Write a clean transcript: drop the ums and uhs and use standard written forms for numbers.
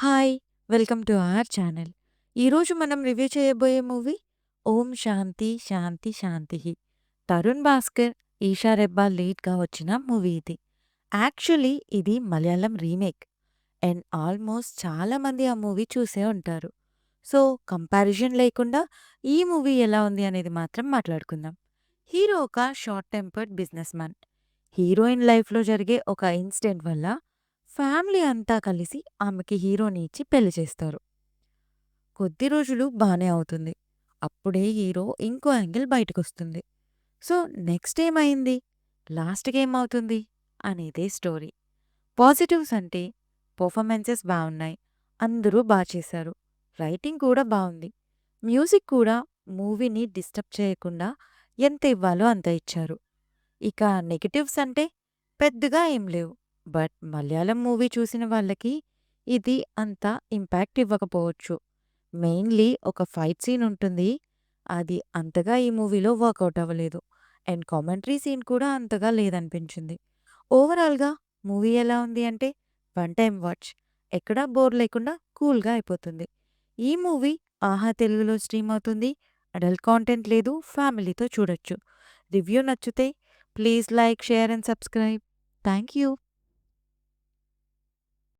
Hi! Welcome to our channel. ఈరోజు మనం review చేయబోయే మూవీ 'ఓం శాంతి శాంతి శాంతిః'. తరుణ్ భాస్కర్, ఈషా రెబ్బా లీడ్‌గా వచ్చిన మూవీ ఇది. యాక్చువల్లీ ఇది మలయాళం రీమేక్ అండ్ ఆల్మోస్ట్ చాలామంది ఆ మూవీ చూసే ఉంటారు. సో, కంపారిజన్ లేకుండా ఈ మూవీ ఎలా ఉంది అనేది మాత్రం మాట్లాడుకుందాం. హీరో ఒక short tempered business man. Heroine లైఫ్‌లో జరిగే ఒక ఇన్సిడెంట్ వల్ల ఫ్యామిలీ అంతా కలిసి ఆమెకి హీరోని ఇచ్చి పెళ్లి చేస్తారు. కొద్ది రోజులు బానే అవుతుంది. అప్పుడే హీరో ఇంకో యాంగిల్ బయటకొస్తుంది. సో, నెక్స్ట్ ఏమైంది? లాస్ట్‌కేమవుతుంది? అనేదే స్టోరీ. పాజిటివ్స్ అంటే పెర్ఫార్మెన్సెస్ బావున్నాయి. అందరూ చేశారు. రైటింగ్ కూడా బావుంది. మ్యూజిక్ కూడా మూవీని డిస్టర్బ్ చేయకుండా ఎంత ఇవ్వాలో అంత ఇచ్చారు. ఇక నెగెటివ్స్ అంటే పెద్దగా ఏం లేవు. బట్ మలయాళం మూవీ చూసిన వాళ్ళకి ఇది అంత ఇంపాక్ట్ ఇవ్వకపోవచ్చు. మెయిన్‌లీ ఒక ఫైట్ సీన్ ఉంటుంది. అది అంతగా ఈ మూవీలో వర్కౌట్ అవ్వలేదు. అండ్ కామెంటరీ సీన్ కూడా అంతగా లేదనిపించింది. ఓవరాల్‌గా మూవీ ఎలా ఉంది అంటే వన్ టైమ్ వాచ్. ఎక్కడా బోర్ లేకుండా కూల్‌గా అయిపోతుంది. ఈ మూవీ ఆహా తెలుగులో స్ట్రీమ్ అవుతుంది. అడల్ట్ కాంటెంట్ లేదు. ఫ్యామిలీతో చూడొచ్చు. రివ్యూ నచ్చితే please like, share and subscribe. Thank you.